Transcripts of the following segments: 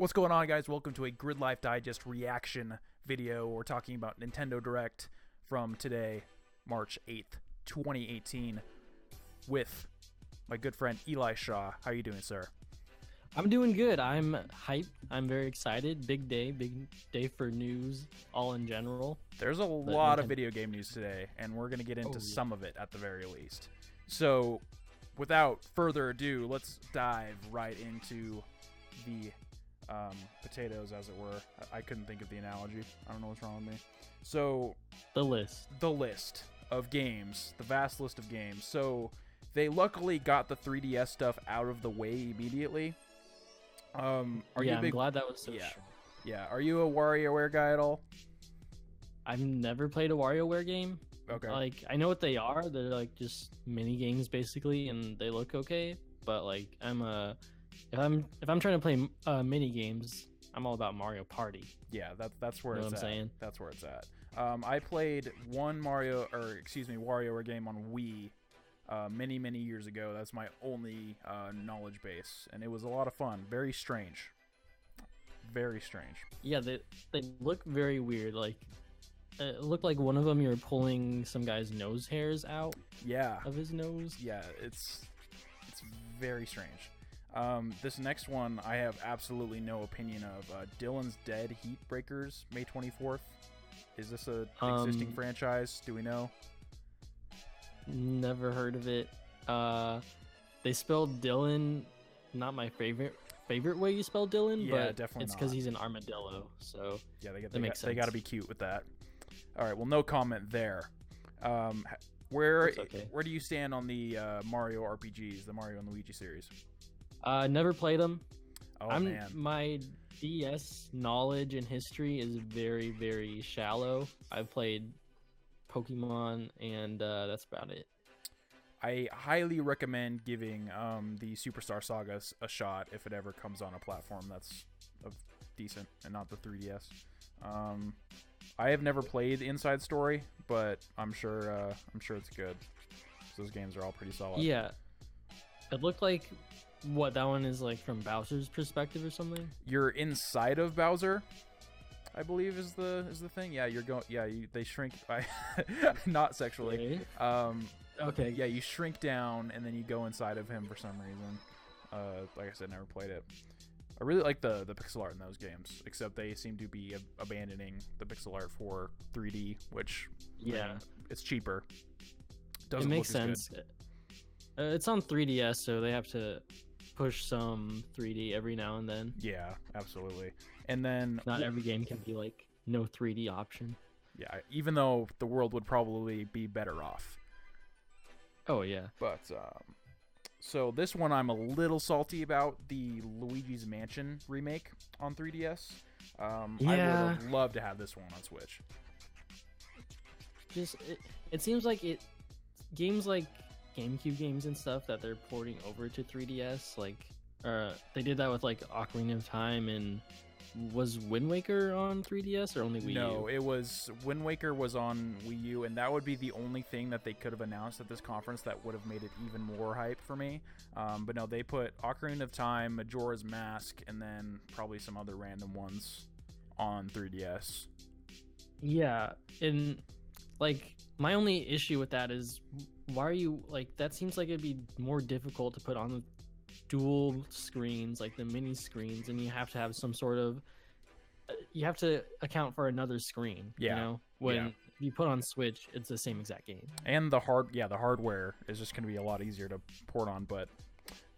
What's going on, guys? Welcome to a Gridlife Digest reaction video. We're talking about Nintendo Direct from today, March 8th, 2018, with my good friend Eli Shaw. How are you doing, sir? I'm doing good. I'm hyped. I'm very excited. Big day for news, all in general. There's a lot of video game news today, and we're going to get into some of it at the very least. So, without further ado, let's dive right into the potatoes, as it were. I couldn't think of the analogy. I don't know what's wrong with me. So, the list of games, the vast list of games. So, they luckily got the 3DS stuff out of the way immediately. I'm glad that was so short. Yeah. Are you a WarioWare guy at all? I've never played a WarioWare game. Okay. Like, I know what they are. They're like just mini games basically, and they look okay. But like, if I'm trying to play mini games, I'm all about Mario Party. Yeah, that's where it's at. Saying? That's where it's at. I played one WarioWare game on Wii many years ago. That's my only knowledge base, and it was a lot of fun. Very strange. Yeah, they look very weird. Like, it looked like one of them, you were pulling some guy's nose hairs out. Yeah. Of his nose. Yeah, it's very strange. This next one I have absolutely no opinion of. Dylan's Dead Heat Breakers, May 24th. Is this a existing franchise? Do we know? Never heard of it. They spelled Dylan not my favorite way you spell Dylan, yeah, but definitely it's because he's an armadillo. So yeah, they got to be cute with that. All right, well, no comment there. Where do you stand on the Mario RPGs, the Mario and Luigi series? Never played them. Oh, man. My DS knowledge and history is very shallow. I've played Pokemon, and that's about it. I highly recommend giving the Superstar Saga a shot if it ever comes on a platform that's decent and not the 3DS. I have never played Inside Story, but I'm sure it's good. Those games are all pretty solid. Yeah, it looked like that one is like from Bowser's perspective or something. You're inside of Bowser, I believe is the thing. Yeah, they shrink by not sexually. Okay. Yeah, you shrink down and then you go inside of him for some reason. Like I said, never played it. I really like the pixel art in those games, except they seem to be abandoning the pixel art for 3D, which it's cheaper. It makes sense. It's on 3DS, so they have to push some 3D every now and then. Yeah, absolutely. And then not every game can be like no 3D option. Yeah, even though the world would probably be better off. Oh yeah. But so this one I'm a little salty about, the Luigi's Mansion remake on 3DS. I would have loved to have this one on Switch. It seems like games like GameCube games and stuff that they're porting over to 3DS, like they did that with like Ocarina of Time, and was Wind Waker on 3DS or only Wii U? No, it was Wind Waker was on Wii U, and that would be the only thing that they could have announced at this conference that would have made it even more hype for me. But no, they put Ocarina of Time, Majora's Mask, and then probably some other random ones on 3DS. Yeah, and like my only issue with that is, why are you like, that seems like it'd be more difficult to put on the dual screens, like the mini screens, and you have to have some sort of you have to account for another screen. Yeah. You know, when you put on Switch, it's the same exact game. And the hardware is just going to be a lot easier to port on, but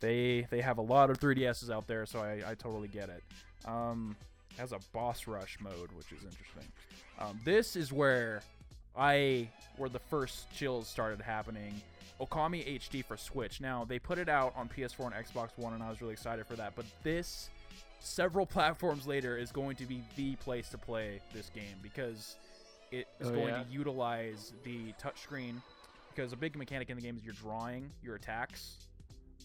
they have a lot of 3DSs out there, so I totally get it. Has a boss rush mode, which is interesting. This is where the first chills started happening. Okami HD for Switch. Now, they put it out on PS4 and Xbox One, and I was really excited for that. But this, several platforms later, is going to be the place to play this game, because it is going to utilize the touchscreen. Because a big mechanic in the game is you're drawing your attacks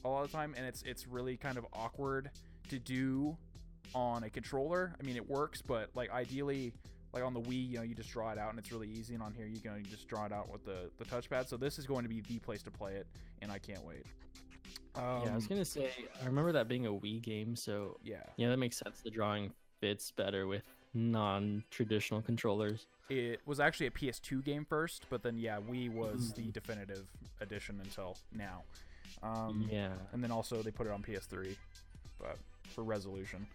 a lot of the time, and it's really kind of awkward to do on a controller. I mean, it works, but like ideally, like on the Wii, you just draw it out and it's really easy, and on here you can just draw it out with the touchpad. So this is going to be the place to play it, and I can't wait. Yeah, I was gonna say I remember that being a Wii game, so Yeah. yeah, that makes sense. The drawing fits better with non-traditional controllers. It was actually a PS2 game first, but then yeah, Wii was the definitive edition until now. Yeah. And then also they put it on PS3, but for resolution.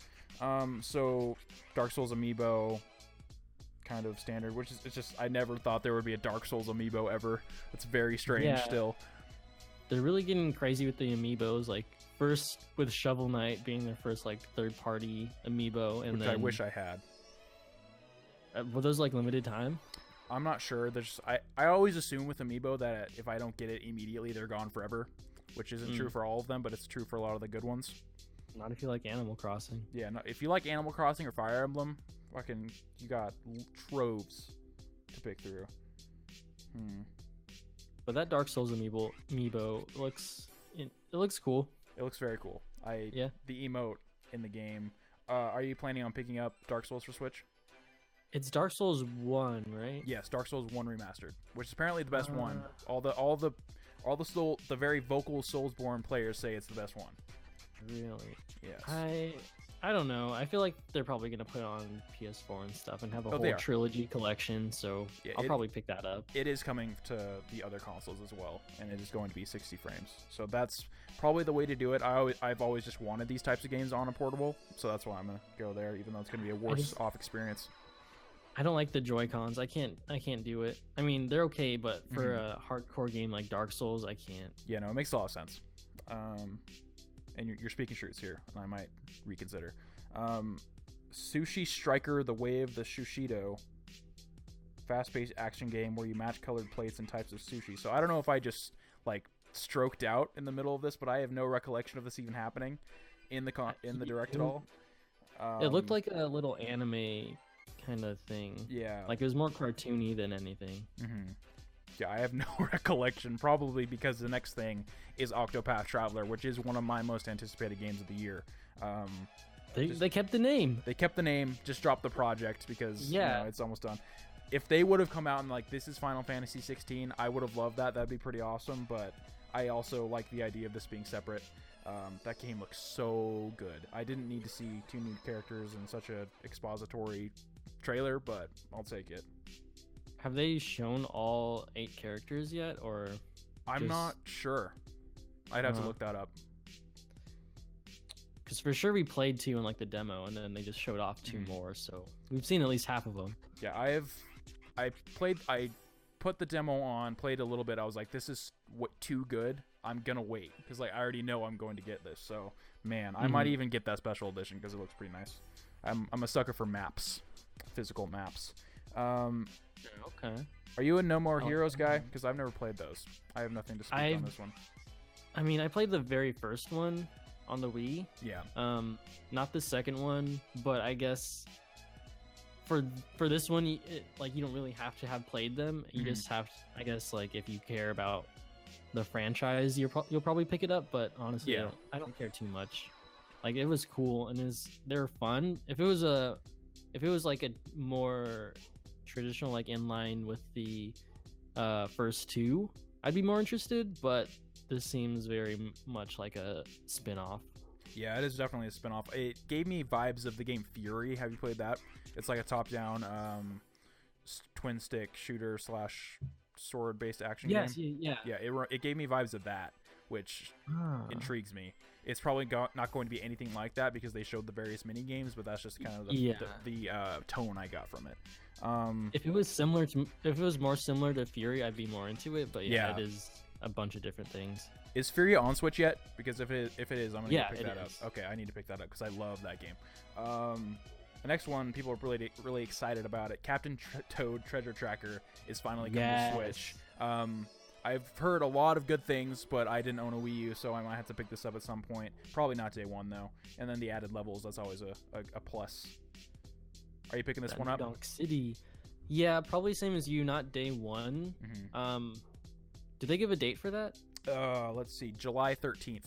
So Dark Souls amiibo, kind of standard, which is it's just I never thought there would be a Dark Souls amiibo ever. It's very strange Yeah. still. They're really getting crazy with the amiibos. Like first with Shovel Knight being their first like third-party amiibo, and Which then I wish I had. Were those like limited time? I'm not sure. There's I always assume with amiibo that if I don't get it immediately, they're gone forever, which isn't true for all of them, but it's true for a lot of the good ones. Not if you like Animal Crossing. Yeah, no, if you like Animal Crossing or Fire Emblem, fucking you got troves to pick through. But that Dark Souls amiibo looks cool. It looks very cool. Yeah. The emote in the game. Are you planning on picking up Dark Souls for Switch? It's Dark Souls 1, right? Yes, Dark Souls 1 remastered, which is apparently the best one. All the very vocal Soulsborne players say it's the best one. Really? Yes. I don't know. I feel like they're probably gonna put it on PS4 and stuff and have a whole trilogy collection. So Yeah, I'll probably pick that up. It is coming to the other consoles as well, and it is going to be 60 frames. So that's probably the way to do it. I've always just wanted these types of games on a portable, so that's why I'm gonna go there, even though it's gonna be a worse off experience. I don't like the Joy-Cons. I can't do it. I mean, they're okay, but for a hardcore game like Dark Souls, I can't. Yeah, no, it makes a lot of sense. And you're speaking truths here, and I might reconsider. Sushi Striker: The Way of the Shushido, fast-paced action game where you match colored plates and types of sushi. So I don't know if I just like stroked out in the middle of this, but I have no recollection of this even happening in the direct at all. It looked like a little anime kind of thing. Yeah, like it was more cartoony than anything. Yeah, I have no recollection, probably because the next thing is Octopath Traveler, which is one of my most anticipated games of the year. They kept the name. They kept the name, just dropped the project because it's almost done. If they would have come out and like, this is Final Fantasy 16, I would have loved that. That'd be pretty awesome, but I also like the idea of this being separate. That game looks so good. I didn't need to see 2 new characters in such a expository trailer, but I'll take it. Have they shown all 8 characters yet, or? I'm not sure. I'd have to look that up. Because for sure we played 2 in like the demo, and then they just showed off 2 more, so we've seen at least half of them. Yeah, I put the demo on, played a little bit. I was like, this is too good. I'm gonna wait because like I already know I'm going to get this. So man, I might even get that special edition because it looks pretty nice. I'm a sucker for maps, physical maps. Okay. Are you a No More Heroes guy? Because I've never played those. I have nothing to speak on this one. I mean, I played the very first one on the Wii. Yeah. Not the second one, but I guess for this one, you don't really have to have played them. You just have, I guess, like if you care about the franchise, you'll probably pick it up. But honestly, I don't care too much. Like it was cool and they're fun. If it was like a more traditional, like in line with the first 2, I'd be more interested, but this seems very much like a spin-off. Yeah, it is definitely a spin-off. It gave me vibes of the game Fury. Have you played that? It's like a top-down twin stick shooter / sword-based action game. Yeah. It gave me vibes of that, which intrigues me. It's probably not going to be anything like that because they showed the various mini games, but that's just kind of the tone I got from it. If it was more similar to Fury, I'd be more into it. But it is a bunch of different things. Is Fury on Switch yet? Because if it is, I'm gonna pick that up. Is. Okay, I need to pick that up because I love that game. The next one, people are really excited about it. Captain Toad Treasure Tracker is finally coming to Switch. I've heard a lot of good things, but I didn't own a Wii U, so I might have to pick this up at some point. Probably not day 1 though. And then the added levels, that's always a plus. Are you picking this one up? Donk City. Yeah, probably same as you, not day 1. Did they give a date for that? Let's see, July 13th.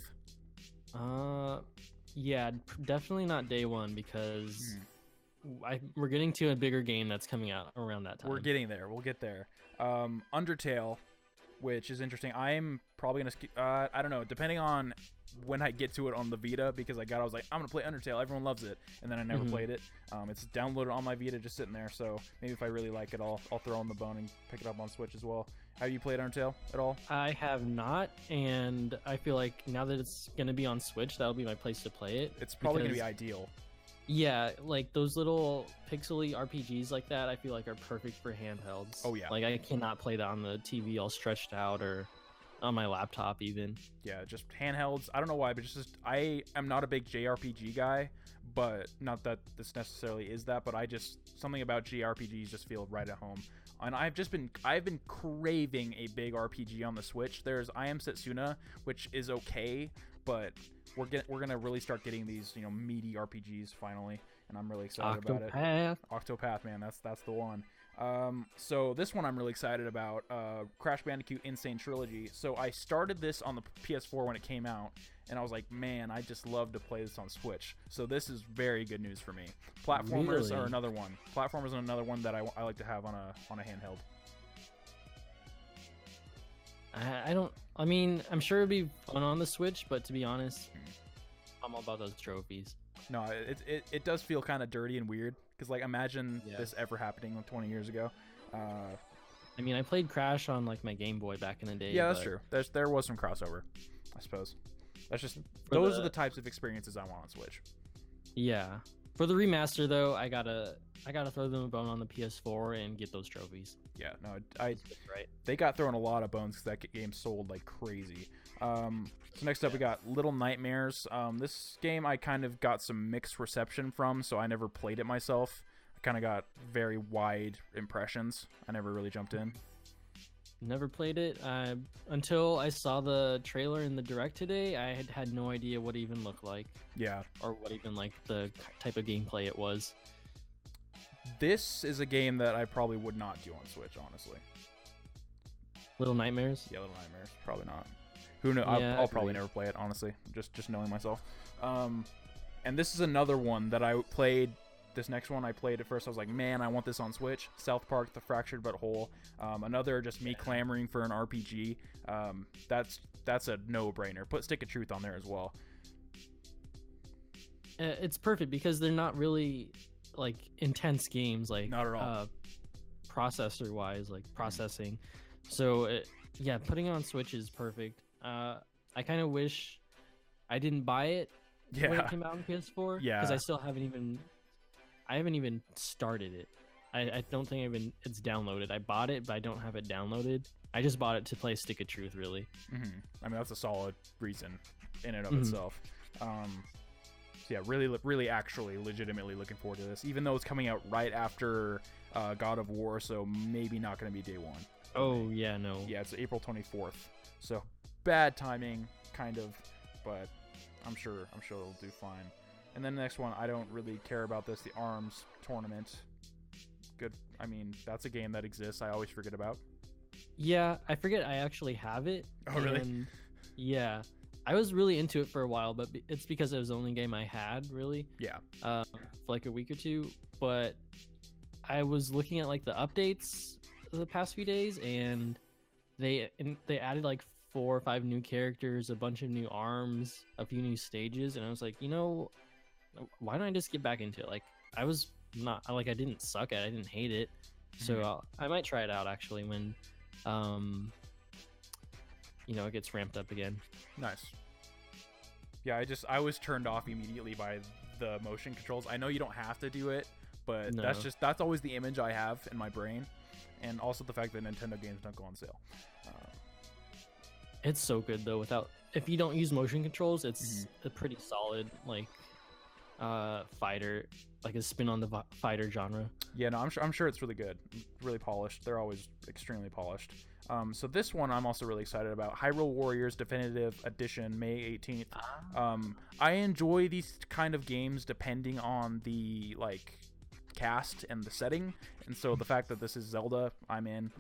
Yeah, definitely not day 1 because we're getting to a bigger game that's coming out around that time. We're getting there. We'll get there. Undertale which is interesting. I'm probably gonna I don't know, depending on when I get to it on the Vita, because I was like, I'm gonna play Undertale, everyone loves it, and then I never played it. It's downloaded on my Vita, just sitting there, so maybe if I really like it, I'll throw in the bone and pick it up on Switch as well. Have you played Undertale at all? I have not, and I feel like now that it's gonna be on Switch, that'll be my place to play it. It's probably gonna be ideal. Yeah, like those little pixely RPGs like that, I feel like are perfect for handhelds. Oh yeah. Like I cannot play that on the TV all stretched out or on my laptop even. Yeah, just handhelds. I don't know why, but just I am not a big JRPG guy, but not that this necessarily is that, but I just something about JRPGs just feel right at home. And I've been craving a big RPG on the Switch. There's I Am Setsuna, which is okay, but we're gonna really start getting these, you know, meaty RPGs finally, and I'm really excited about it. Octopath, man, that's the one. So this one I'm really excited about, Crash Bandicoot Insane Trilogy. So I started this on the PS4 when it came out, and I was like, man, I just love to play this on Switch. So this is very good news for me. Platformers are another one. Platformers are another one that I like to have on a handheld. I mean, I'm sure it'd be fun on the Switch, but to be honest, I'm all about those trophies. No, it does feel kind of dirty and weird, because like imagine this ever happening 20 years ago. I mean, I played Crash on like my Game Boy back in the day. Yeah, that's true. There was some crossover, I suppose. That's just those are the types of experiences I want on Switch. Yeah. For the remaster though, I gotta throw them a bone on the PS4 and get those trophies. Yeah, no, they got thrown a lot of bones because that game sold like crazy. So next up we got Little Nightmares. This game I kind of got some mixed reception from, so I never played it myself. I kind of got very wide impressions. I never really jumped in. Never played it until I saw the trailer in the direct today. I had no idea what it even looked like. Yeah. Or what even like the type of gameplay it was. This is a game that I probably would not do on Switch, honestly. Little Nightmares? Yeah, Little Nightmares. Probably not. Who knows? Yeah, I'll probably never play it, honestly. Just knowing myself. And this is another one that I played. This next one I played at first. I was like, man, I want this on Switch. South Park: The Fractured But Whole. Another just me clamoring for an RPG. That's a no-brainer. Put Stick of Truth on there as well. It's perfect because they're not really like intense games, like not at all. Processor wise, like processing. So yeah, putting it on Switch is perfect. I kind of wish I didn't buy it when it came out on PS4. Yeah, because I haven't even started it. I don't think it's downloaded. I bought it, but I don't have it downloaded. I just bought it to play Stick of Truth, really. I mean, that's a solid reason in and of itself. So yeah, really, actually, legitimately looking forward to this. Even though it's coming out right after God of War, so maybe not going to be day one. Oh yeah, no. Yeah, it's April 24th. So bad timing, kind of, but I'm sure it'll do fine. And then the next one, I don't really care about this. The ARMS tournament. Good. I mean, that's a game that exists. I always forget about. Yeah, I forget I actually have it. Oh, really? And yeah. I was really into it for a while, but it's because it was the only game I had, really. Yeah. For like a week or two. But I was looking at like the updates the past few days, and they added like 4 or 5 new characters, a bunch of new arms, a few new stages, and I was like, you know, why don't I just get back into it? Like, I was not like I didn't suck at it, I didn't hate it, so I might try it out actually when you know, it gets ramped up again. Nice. Yeah, I was turned off immediately by the motion controls. I know you don't have to do it, but No. that's always the image I have in my brain, and also the fact that Nintendo games don't go on sale. It's so good though. If you don't use motion controls, it's a pretty solid like fighter, like a spin on the fighter genre. Yeah, no, I'm sure it's really good, really polished. They're always extremely polished. So this one I'm also really excited about. Hyrule Warriors Definitive Edition, May 18th. I enjoy these kind of games depending on the like cast and the setting, and so the fact that this is Zelda, I'm in.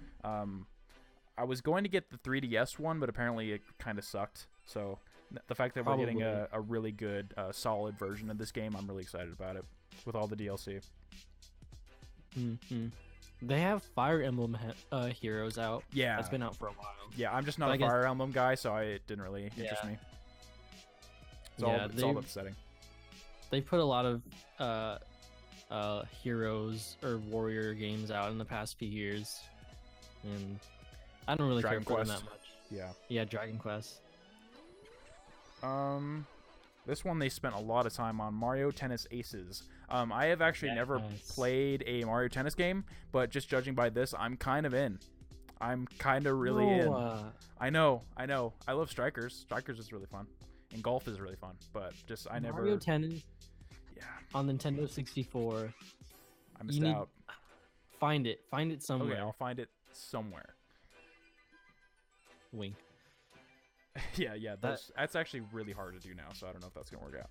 I was going to get the 3DS one, but apparently it kind of sucked. So the fact that we're getting a really good, solid version of this game, I'm really excited about it with all the DLC. They have Fire Emblem Heroes out. Yeah. That's been out for a while. Yeah, I'm just not But a Fire Emblem guy, so it didn't really interest Yeah. me. It's all about the setting. They put a lot of heroes or warrior games out in the past few years, and I don't really Dragon care for them Quest. that much. Yeah. Yeah, Dragon Quest. This one they spent a lot of time on, Mario Tennis Aces. I have actually never played a Mario Tennis game, but just judging by this, I'm kind of in. I'm kind of really in. I know. I love Strikers. Strikers is really fun, and golf is really fun. But just Mario Tennis. Yeah. On Nintendo 64. I missed out. Find it somewhere. Okay, I'll find it somewhere. Wink. yeah. That's actually really hard to do now, so I don't know if that's gonna work out.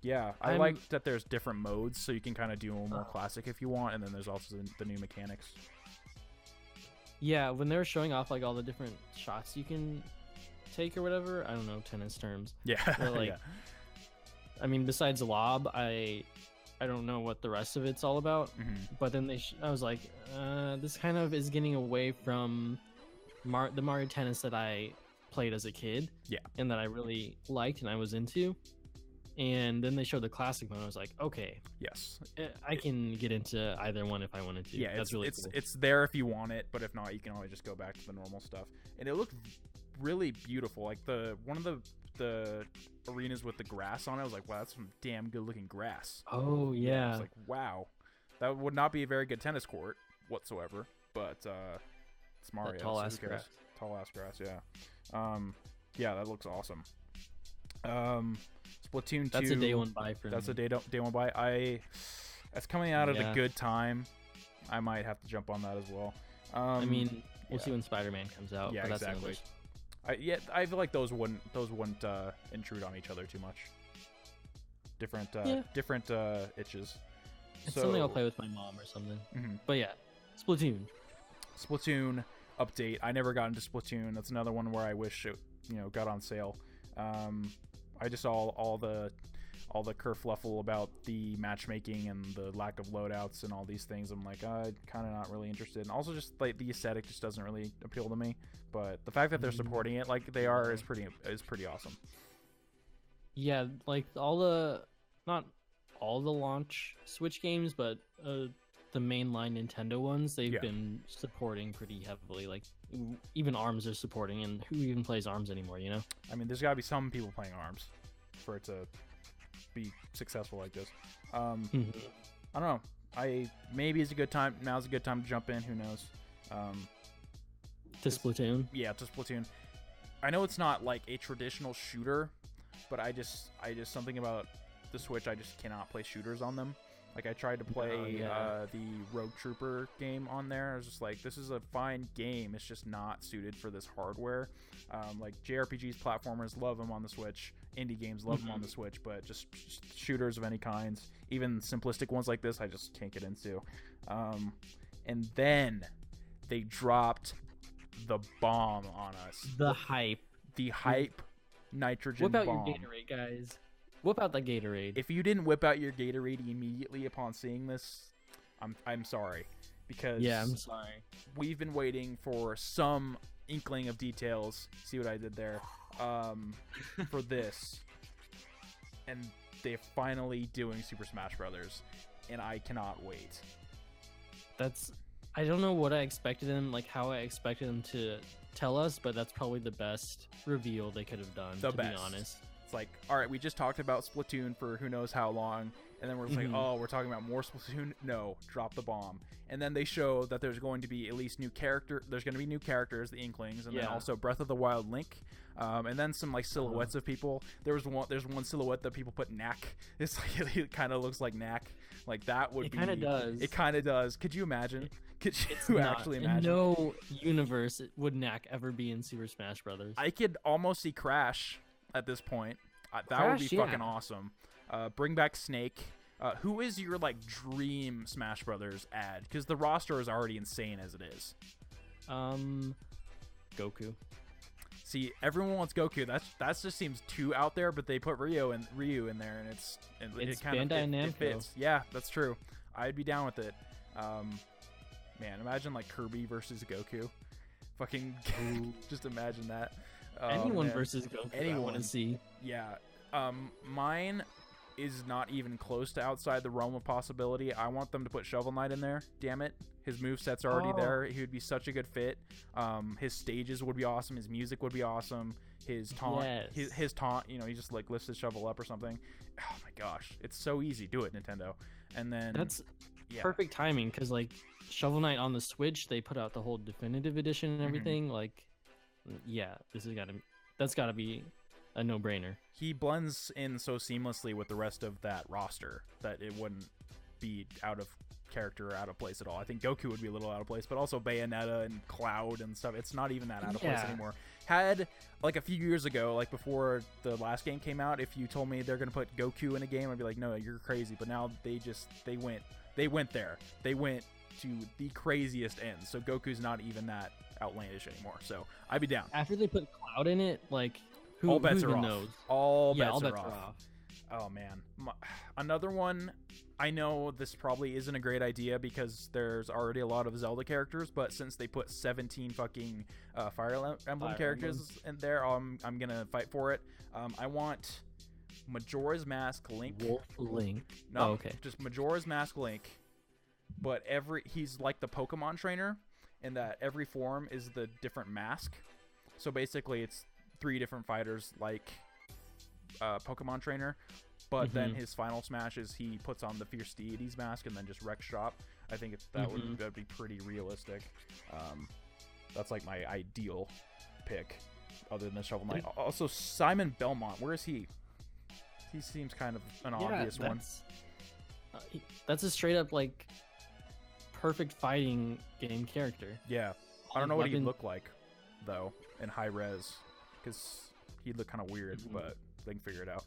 Yeah, I like that there's different modes, so you can kind of do a more classic if you want, and then there's also the new mechanics. Yeah, when they were showing off like all the different shots you can take or whatever, I don't know tennis terms. Yeah, like, yeah. I mean, besides lob, I don't know what the rest of it's all about. Mm-hmm. But then I was like, this kind of is getting away from the Mario Tennis that I played as a kid. Yeah, and that I really liked and I was into. And then they showed the classic mode. I was like, okay, yes, I can get into either one if I wanted to. Yeah, that's really cool. It's there if you want it, but if not, you can always just go back to the normal stuff. And it looked really beautiful. Like one of the arenas with the grass on it, I was like, wow, that's some damn good looking grass. Oh yeah. I was like, wow, that would not be a very good tennis court whatsoever. But it's Mario. That tall ass grass. Tall ass grass. Yeah. Yeah, that looks awesome. Splatoon 2. That's a day one buy for me. That's a day one buy. That's coming out at a good time. I might have to jump on that as well. I mean, we'll see when Spider-Man comes out. Yeah, but that's exactly. I feel like those wouldn't intrude on each other too much. Different itches. It's something I'll play with my mom or something. Mm-hmm. But yeah, Splatoon update. I never got into Splatoon. That's another one where I wish it got on sale. I just saw all the kerfluffle about the matchmaking and the lack of loadouts and all these things. I'm like, I'm kind of not really interested. And also just like the aesthetic just doesn't really appeal to me. But the fact that they're supporting it like they are is pretty awesome. Yeah, like not all the launch Switch games, but the mainline Nintendo ones, they've been supporting pretty heavily. Like even ARMS are supporting, and who even plays ARMS anymore? I mean, there's got to be some people playing ARMS for it to be successful like this. I don't know. Maybe it's a good time. Now's a good time to jump in. Who knows? To Splatoon. Yeah, to Splatoon. I know it's not like a traditional shooter, but I just something about the Switch. I just cannot play shooters on them. Like I tried to play the Rogue Trooper game on there. I was just like, this is a fine game. It's just not suited for this hardware. Like JRPGs, platformers, love them on the Switch. Indie games, love them on the Switch. But just shooters of any kinds, even simplistic ones like this, I just can't get into. And then they dropped the bomb on us. The hype nitrogen bomb. Whip out bomb. your Gatorade, guys. Whip out the Gatorade. If you didn't whip out your Gatorade immediately upon seeing this, I'm sorry. Because I'm sorry. We've been waiting for some inkling of details. See what I did there? For this. And they're finally doing Super Smash Brothers. And I cannot wait. I don't know what I expected them, like how I expected them to tell us, but that's probably the best reveal they could have done, to be honest. It's like, all right, we just talked about Splatoon for who knows how long, and then we're just like, oh, we're talking about more Splatoon? No, drop the bomb. And then they show that there's going to be at least there's going to be new characters, the Inklings, and then also Breath of the Wild Link, and then some like silhouettes of people. There's one silhouette that people put Knack. It's like it kind of looks like Knack. Like that would be. It kind of does. It kind of does. Could you imagine? Could you actually imagine? In no universe would Knack ever be in Super Smash Brothers. I could almost see Crash at this point. That would be fucking awesome. Bring back Snake. Who is your like dream Smash Brothers ad? Because the roster is already insane as it is. Goku. See, everyone wants Goku. That just seems too out there. But they put Ryu in there, and it kind Bandai of Namco. it fits. Yeah, that's true. I'd be down with it. Man, imagine like Kirby versus Goku. Fucking just imagine that. Anyone man. versus Goku. Anyone. I want to see. Yeah. Mine is not even close to outside the realm of possibility. I want them to put Shovel Knight in there. Damn it. His moveset's already there. He would be such a good fit. His stages would be awesome. His music would be awesome. His taunt, his taunt, you know, he just like lifts his shovel up or something. Oh my gosh, it's so easy. Do it, Nintendo. And then that's perfect timing because like Shovel Knight on the Switch, they put out the whole definitive edition and everything. Like, yeah, that's gotta be a no-brainer. He blends in so seamlessly with the rest of that roster that it wouldn't be out of character or out of place at all. I think Goku would be a little out of place, but also Bayonetta and Cloud and stuff, it's not even that out of place anymore. Had like a few years ago, like before the last game came out, if you told me they're gonna put Goku in a game, I'd be like, no, you're crazy. But now they went there. They went to the craziest ends. So Goku's not even that outlandish anymore. So I'd be down. After they put Cloud in it, like all bets are off. Knows? All bets are off. Oh man, another one. I know this probably isn't a great idea because there's already a lot of Zelda characters, but since they put 17 fucking Fire Emblem characters in there, I'm gonna fight for it. I want Majora's Mask Link. Wolf Link. No, okay. Just Majora's Mask Link, but he's like the Pokemon trainer in that every form is the different mask. So basically, it's 3 different fighters like Pokemon trainer. But then his final smash is he puts on the Fierce Deities mask and then just wrecks shop. I think that'd be pretty realistic. That's like my ideal pick, other than Shovel Knight. Also, Simon Belmont, where is he? He seems kind of an obvious one. That's a straight up like perfect fighting game character. Yeah, I don't know what he'd look like though in high res, because he'd look kind of weird, but they can figure it out.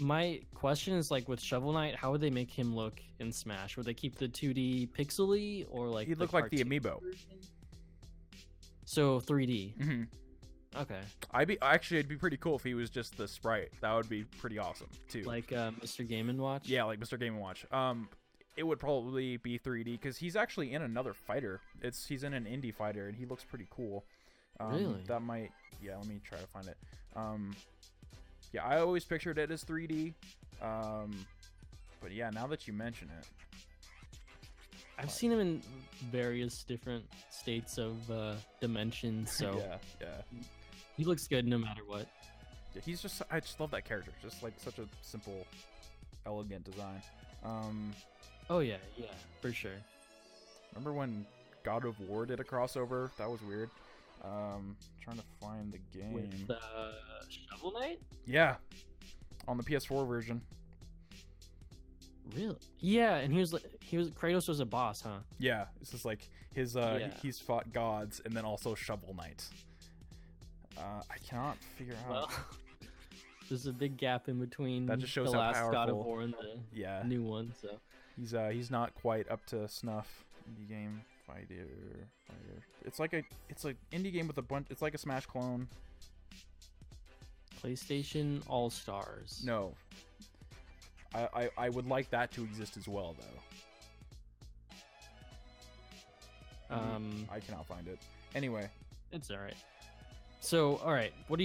My question is, like, with Shovel Knight, how would they make him look in Smash? Would they keep the 2D pixely, or like he'd look like the amiibo? So 3D. Okay. It'd be pretty cool if he was just the sprite. That would be pretty awesome too. Like Mr. Game & Watch. Yeah, like Mr. Game & Watch. It would probably be 3D because he's actually in another fighter. He's in an indie fighter and he looks pretty cool. Really? That might. Yeah, let me try to find it. Yeah, I always pictured it as 3D. But yeah, now that you mention it. I've seen him in various different states of dimensions, so yeah. He looks good no matter what. Yeah, I just love that character. Just like such a simple, elegant design. Oh yeah, for sure. Remember when God of War did a crossover? That was weird. Trying to find the game. With Shovel Knight? Yeah, on the PS4 version. Really? Yeah, and Kratos was a boss, huh? Yeah, this is like his he's fought gods and then also Shovel Knight. I cannot figure out. Well, there's a big gap in between that just shows the how last powerful God of War and the new one, so he's not quite up to snuff. Indie game fighter. It's like indie game with a bunch. It's like a Smash clone. PlayStation All Stars. No. I would like that to exist as well, though. I cannot find it. Anyway, it's all right. So, all right, what are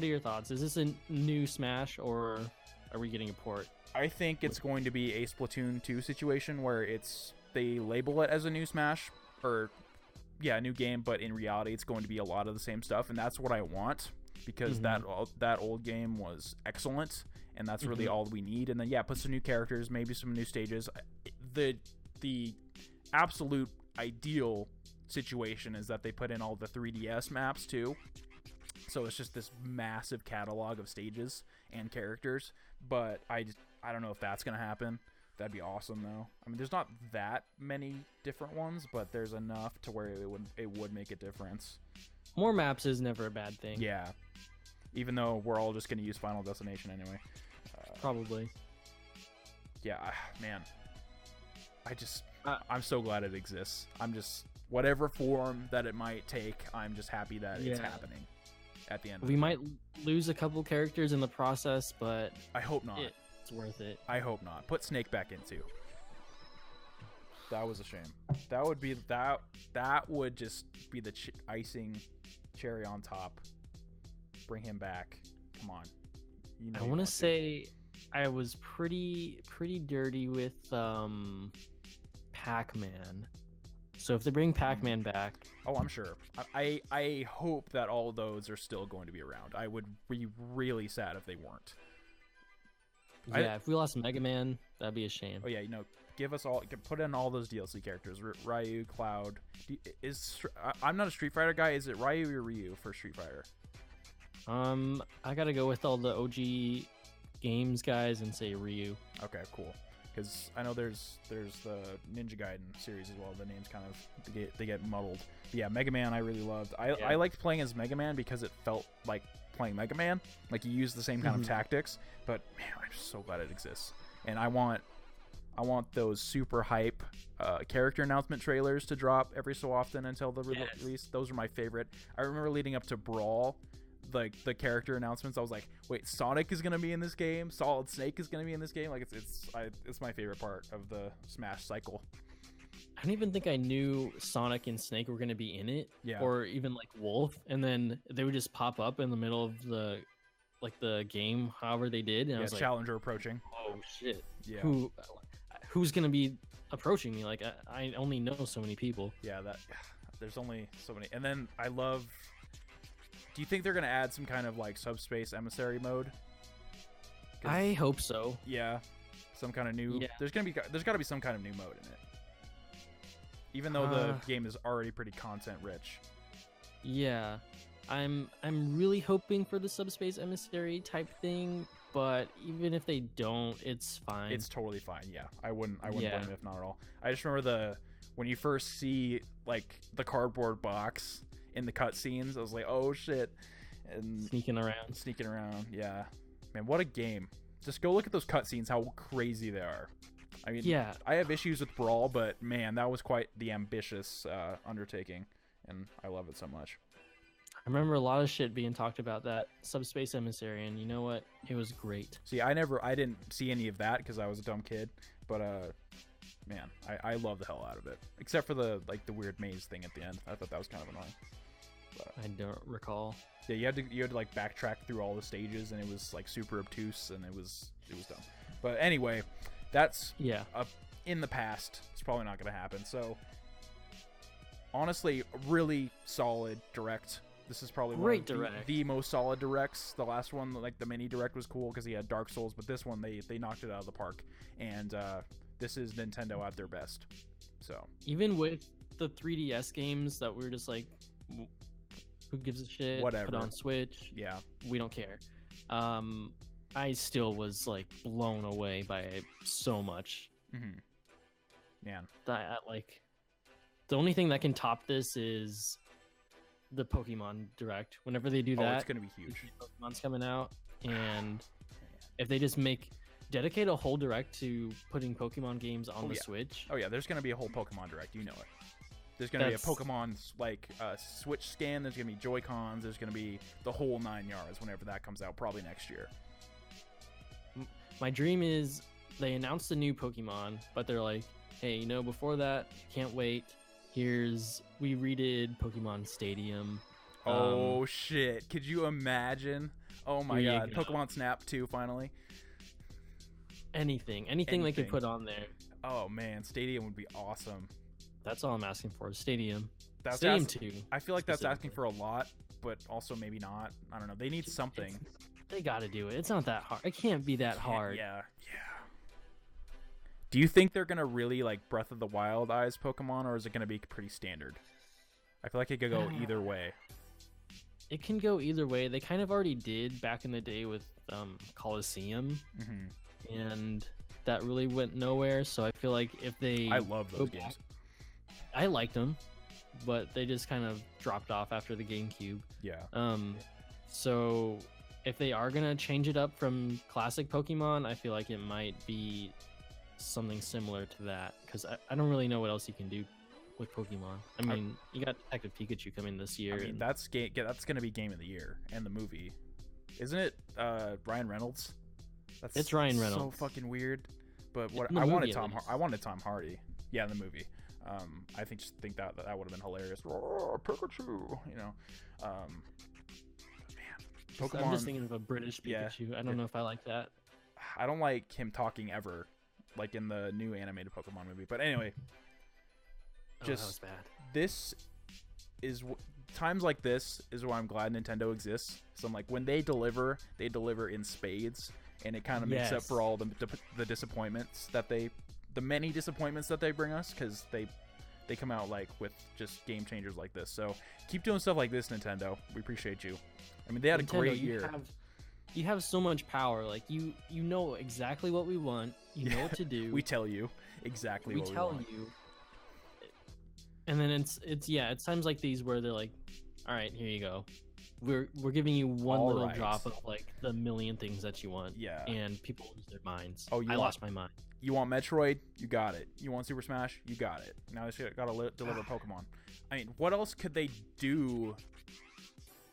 your thoughts? Is this a new Smash or are we getting a port? I think it's going to be a Splatoon 2 situation where they label it as a new Smash or a new game, but in reality it's going to be a lot of the same stuff, and that's what I want because that old game was excellent. And that's really all we need. And then, put some new characters, maybe some new stages. The absolute ideal situation is that they put in all the 3DS maps, too. So it's just this massive catalog of stages and characters. But I don't know if that's going to happen. That'd be awesome, though. I mean, there's not that many different ones, but there's enough to where it would make a difference. More maps is never a bad thing. Yeah. Even though we're all just going to use Final Destination anyway. Probably. Yeah, man. I'm so glad it exists. I'm just, whatever form that it might take, I'm just happy that it's happening at the end. We might lose a couple characters in the process, but I hope not. It's worth it. I hope not. Put Snake back in too. That was a shame. That would be that would just be the icing cherry on top. Bring him back. Come on. You know I want to say I was pretty dirty with Pac-Man. So if they bring Pac-Man back, oh, I'm sure. I hope that all those are still going to be around. I would be really sad if they weren't. yeah, if we lost Mega Man, that'd be a shame. Oh yeah, give us all, put in all those DLC characters. Ryu, Cloud. I'm not a Street Fighter guy. Is it Ryu or Ryu for Street Fighter? I gotta go with all the OG games guys and say Ryu. Okay, cool. Because I know there's the Ninja Gaiden series as well. The names kind of they get muddled. But yeah, Mega Man I really loved. I liked playing as Mega Man because it felt like playing Mega Man. Like you use the same kind of tactics. But man, I'm so glad it exists. And I want those super hype character announcement trailers to drop every so often until the release. Those are my favorite. I remember leading up to Brawl, like the character announcements, I was like, wait, Sonic is gonna be in this game, Solid Snake is gonna be in this game. Like it's my favorite part of the Smash cycle. I don't even think I knew Sonic and Snake were gonna be in it, yeah, or even like Wolf, and then they would just pop up in the middle of the game, however they did, and I was like, challenger approaching. Oh shit! Yeah, who's gonna be approaching me? Like I only know so many people. Yeah, there's only so many. And then I love. Do you think they're gonna add some kind of like subspace emissary mode? I hope so. Yeah, some kind of new. Yeah. There's got to be some kind of new mode in it. Even though the game is already pretty content rich. Yeah, I'm really hoping for the subspace emissary type thing, but even if they don't, it's fine. It's totally fine. Yeah, I wouldn't blame it if not at all. I just remember when you first see like the cardboard box in the cutscenes, I was like, oh shit, and sneaking around. Yeah, man, what a game. Just go look at those cutscenes, how crazy they are. I mean, yeah, I have issues with Brawl, but man, that was quite the ambitious undertaking, and I love it so much. I remember a lot of shit being talked about that subspace emissary, and you know what? It was great. See, I didn't see any of that because I was a dumb kid, but man, I love the hell out of it. Except for the weird maze thing at the end. I thought that was kind of annoying. But, I don't recall. Yeah, you had to like backtrack through all the stages, and it was like super obtuse, and it was dumb. But anyway, that's in the past. It's probably not going to happen. So honestly, really solid direct. This is probably great one of direct. The most solid directs. The last one, like the mini direct, was cool because he had Dark Souls, but this one they knocked it out of the park. And this is Nintendo at their best. So even with the 3DS games that we're just like, who gives a shit? Whatever. Put on Switch. Yeah, we don't care. I still was like blown away by it so much. Man, That like the only thing that can top this is the Pokemon Direct. Whenever they do that, it's gonna be huge. Pokemon's coming out, and if they just dedicate a whole direct to putting Pokemon games on the Switch. Oh yeah, there's gonna be a whole Pokemon Direct. You know it. There's gonna be a Pokemon Switch scan. There's gonna be Joy-Cons. There's gonna be the whole 9 yards whenever that comes out, probably next year. My dream is they announce the new Pokemon, but they're like, hey, before that, can't wait. We redid Pokemon Stadium. Oh shit! Could you imagine? Oh my god! Pokemon Snap 2 finally. Anything they could put on there. Oh man, Stadium would be awesome. That's all I'm asking for. Stadium. Stadium 2. I feel like that's asking for a lot, but also maybe not. I don't know. They need something. They got to do it. It's not that hard. It can't be that hard. Yeah. Do you think they're gonna really like Breath of the Wild eyes Pokemon, or is it gonna be pretty standard? I feel like it could go either way. It can go either way. They kind of already did back in the day with Coliseum, and that really went nowhere. So I feel like if they, I love those games. I liked them, but they just kind of dropped off after the GameCube. Yeah. So if they are gonna change it up from classic Pokemon, I feel like it might be something similar to that, because I don't really know what else you can do with Pokemon. I mean, you got Detective Pikachu coming this year. I mean, that's gonna be Game of the Year, and the movie, isn't it? Ryan Reynolds. It's Ryan Reynolds. So fucking weird. But what I wanted Tom Hardy. Yeah, in the movie. I think that would have been hilarious. Roar, Pikachu, you know. Man, Pokemon. I'm just thinking of a British Pikachu. I don't know if I like that. I don't like him talking ever, like in the new animated Pokemon movie. But anyway, That was bad. This is times like this is why I'm glad Nintendo exists. So I'm like, when they deliver in spades, and it kind of makes up for all the disappointments the many disappointments that they bring us, because they come out like with just game changers like this. So keep doing stuff like this, Nintendo. We appreciate you. I mean, they had a great year. You have so much power. Like you know exactly what we want. You know what to do. We tell you exactly what we want. We tell you. And then it's times like these where they're like, all right, here you go. We're giving you one little drop of like the million things that you want. Yeah. And people lose their minds. Oh, I lost my mind. You want Metroid? You got it. You want Super Smash? You got it. Now they got to deliver Pokemon. I mean, what else could they do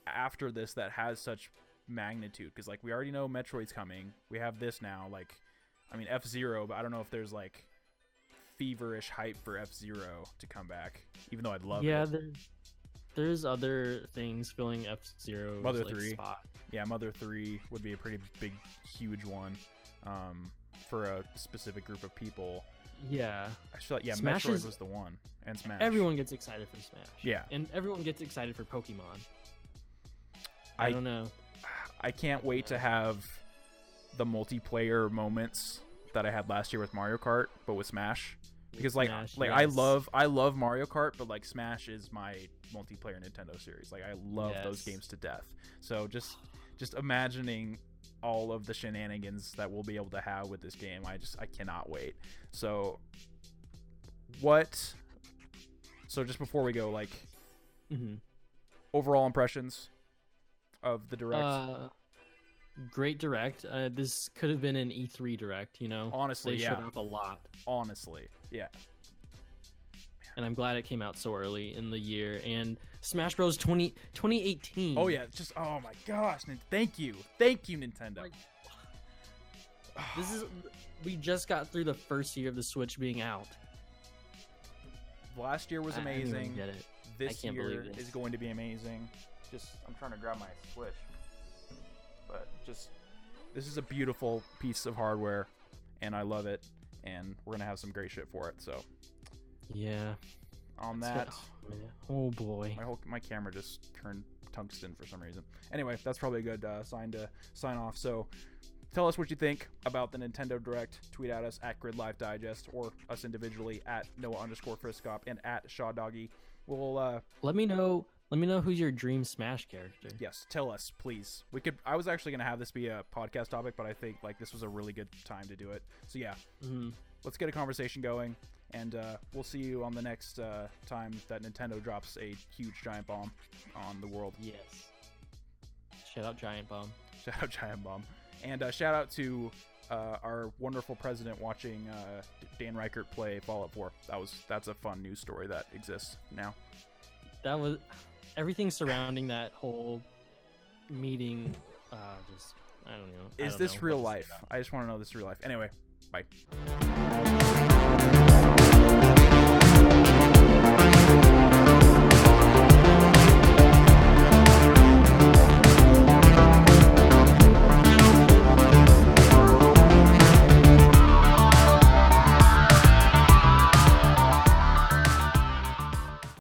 after this that has such magnitude? Because like we already know Metroid's coming. We have this now. Like, I mean F-Zero, but I don't know if there's like feverish hype for F-Zero to come back. Even though I'd love it. Yeah, there's other things filling F-Zero's Mother like, 3. spot. Yeah, Mother 3 would be a pretty big, huge one for a specific group of people. Yeah. I feel like, yeah, Smash Metroid was the one. And Smash. Everyone gets excited for Smash. Yeah. And everyone gets excited for Pokemon. I don't know. I can't wait to have the multiplayer moments that I had last year with Mario Kart, but with Smash. Because Smash, yes. I love Mario Kart, but like Smash is my multiplayer Nintendo series. Like I love those games to death. So just imagining all of the shenanigans that we'll be able to have with this game, I cannot wait. So just before we go, like overall impressions of the Direct. Great Direct. This could have been an E3 Direct, you know? Honestly, they showed up a lot. Honestly, yeah. And I'm glad it came out so early in the year. And Smash Bros. 2018. Oh, yeah. Just, oh my gosh. Thank you. Thank you, Nintendo. Like, we just got through the first year of the Switch being out. Last year was amazing. I don't get it. This year is going to be amazing. I'm trying to grab my Switch. But this is a beautiful piece of hardware, and I love it, and we're going to have some great shit for it, so. Yeah. On that. Oh, boy. My camera just turned tungsten for some reason. Anyway, that's probably a good sign to sign off. So tell us what you think about the Nintendo Direct. Tweet at us at Gridlife Digest, or us individually at Noah_Friskop and at ShawDoggy. We'll let me know who's your dream Smash character. Yes, tell us, please. I was actually going to have this be a podcast topic, but I think like this was a really good time to do it. So yeah, let's get a conversation going, and we'll see you on the next time that Nintendo drops a huge giant bomb on the world. Yes. Shout out Giant Bomb. Shout out Giant Bomb. And shout out to our wonderful president watching Dan Reichert play Fallout 4. That's a fun news story that exists now. That was everything surrounding that whole meeting. I don't know. Is this real life? I just want to know this is real life. Anyway, bye.